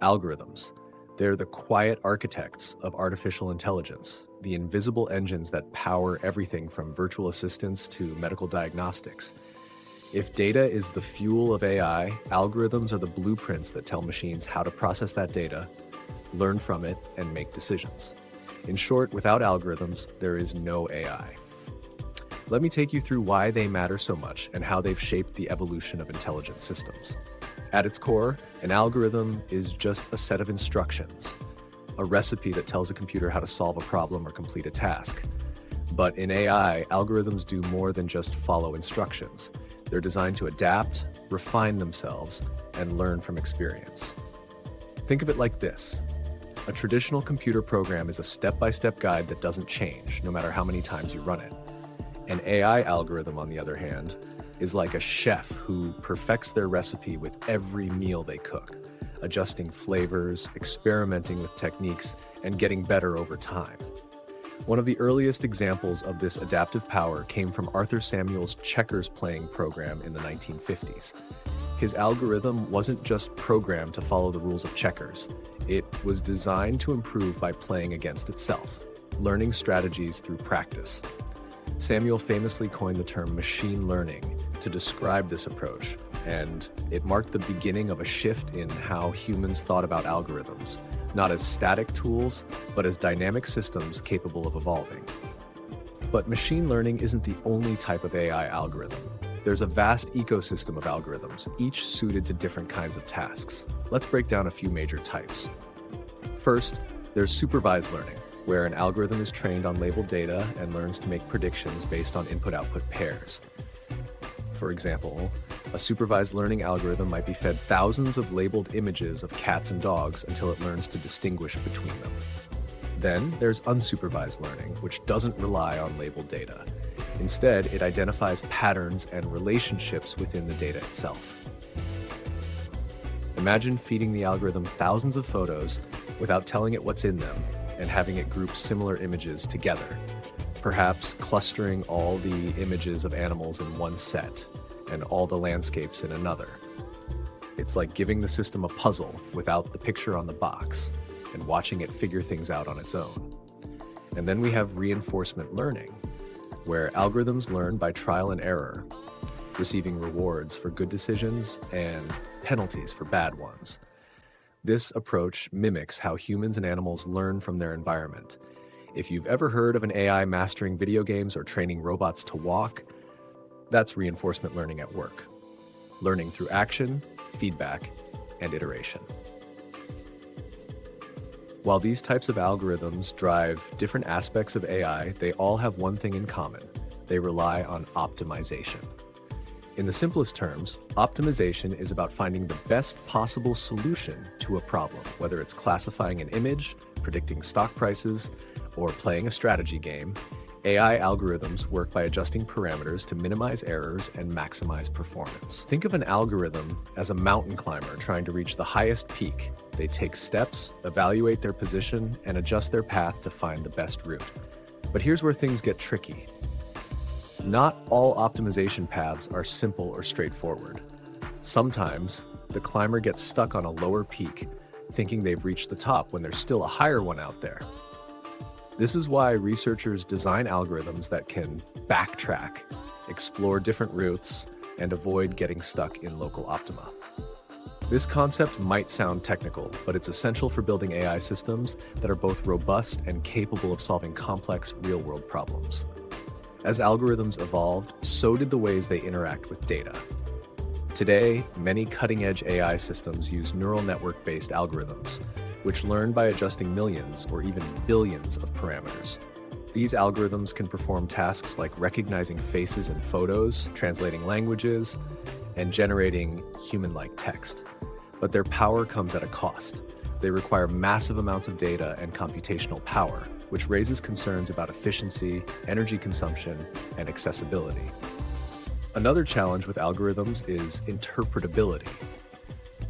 Algorithms. They're the quiet architects of artificial intelligence, the invisible engines that power everything from virtual assistants to medical diagnostics. If data is the fuel of AI, algorithms are the blueprints that tell machines how to process that data, learn from it, and make decisions. In short, without algorithms, there is no AI. Let me take you through why they matter so much and how they've shaped the evolution of intelligent systems. At its core, an algorithm is just a set of instructions, a recipe that tells a computer how to solve a problem or complete a task. But in AI, algorithms do more than just follow instructions. They're designed to adapt, refine themselves, and learn from experience. Think of it like this. A traditional computer program is a step-by-step guide that doesn't change, no matter how many times you run it. An AI algorithm, on the other hand, is like a chef who perfects their recipe with every meal they cook, adjusting flavors, experimenting with techniques, and getting better over time. One of the earliest examples of this adaptive power came from Arthur Samuel's checkers playing program in the 1950s. His algorithm wasn't just programmed to follow the rules of checkers. It was designed to improve by playing against itself, learning strategies through practice. Samuel famously coined the term machine learning to describe this approach, and it marked the beginning of a shift in how humans thought about algorithms, not as static tools, but as dynamic systems capable of evolving. But machine learning isn't the only type of AI algorithm. There's a vast ecosystem of algorithms, each suited to different kinds of tasks. Let's break down a few major types. First, there's supervised learning, where an algorithm is trained on labeled data and learns to make predictions based on input-output pairs. For example, a supervised learning algorithm might be fed thousands of labeled images of cats and dogs until it learns to distinguish between them. Then there's unsupervised learning, which doesn't rely on labeled data. Instead, it identifies patterns and relationships within the data itself. Imagine feeding the algorithm thousands of photos without telling it what's in them and having it group similar images together, perhaps clustering all the images of animals in one set and all the landscapes in another. It's like giving the system a puzzle without the picture on the box and watching it figure things out on its own. And then we have reinforcement learning, where algorithms learn by trial and error, receiving rewards for good decisions and penalties for bad ones. This approach mimics how humans and animals learn from their environment. If you've ever heard of an AI mastering video games or training robots to walk, that's reinforcement learning at work. Learning through action, feedback, and iteration. While these types of algorithms drive different aspects of AI, they all have one thing in common. They rely on optimization. In the simplest terms, optimization is about finding the best possible solution to a problem, whether it's classifying an image, predicting stock prices, or playing a strategy game. AI algorithms work by adjusting parameters to minimize errors and maximize performance. Think of an algorithm as a mountain climber trying to reach the highest peak. They take steps, evaluate their position, and adjust their path to find the best route. But here's where things get tricky. Not all optimization paths are simple or straightforward. Sometimes, the climber gets stuck on a lower peak, thinking they've reached the top when there's still a higher one out there. This is why researchers design algorithms that can backtrack, explore different routes, and avoid getting stuck in local optima. This concept might sound technical, but it's essential for building AI systems that are both robust and capable of solving complex real-world problems. As algorithms evolved, so did the ways they interact with data. Today, many cutting-edge AI systems use neural network-based algorithms, which learn by adjusting millions or even billions of parameters. These algorithms can perform tasks like recognizing faces in photos, translating languages, and generating human-like text. But their power comes at a cost. They require massive amounts of data and computational power, which raises concerns about efficiency, energy consumption, and accessibility. Another challenge with algorithms is interpretability.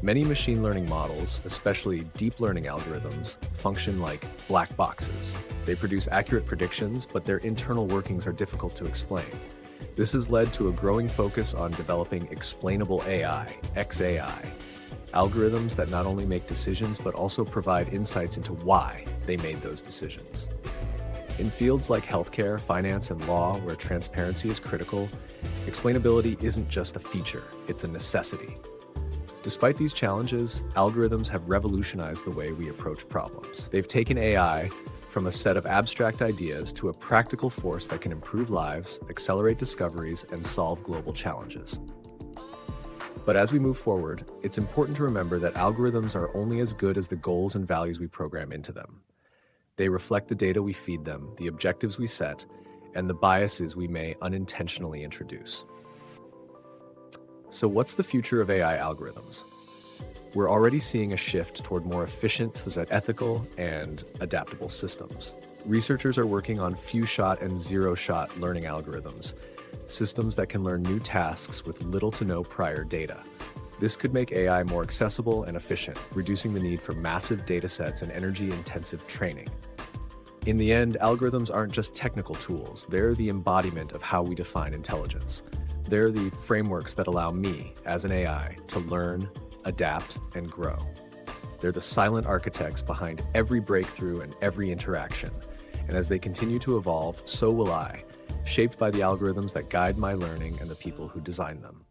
Many machine learning models, especially deep learning algorithms, function like black boxes. They produce accurate predictions, but their internal workings are difficult to explain. This has led to a growing focus on developing explainable AI, XAI. Algorithms that not only make decisions but also provide insights into why they made those decisions. In fields like healthcare, finance, and law, where transparency is critical, explainability isn't just a feature, it's a necessity. Despite these challenges, algorithms have revolutionized the way we approach problems. They've taken AI from a set of abstract ideas to a practical force that can improve lives, accelerate discoveries, and solve global challenges. But as we move forward, it's important to remember that algorithms are only as good as the goals and values we program into them. They reflect the data we feed them, the objectives we set, and the biases we may unintentionally introduce. So what's the future of AI algorithms? We're already seeing a shift toward more efficient, ethical, and adaptable systems. Researchers are working on few-shot and zero-shot learning algorithms, systems that can learn new tasks with little to no prior data. This could make AI more accessible and efficient, reducing the need for massive data sets and energy-intensive training. In the end, algorithms aren't just technical tools, they're the embodiment of how we define intelligence. They're the frameworks that allow me, as an AI, to learn, adapt, and grow. They're the silent architects behind every breakthrough and every interaction. And as they continue to evolve, so will I, shaped by the algorithms that guide my learning and the people who design them.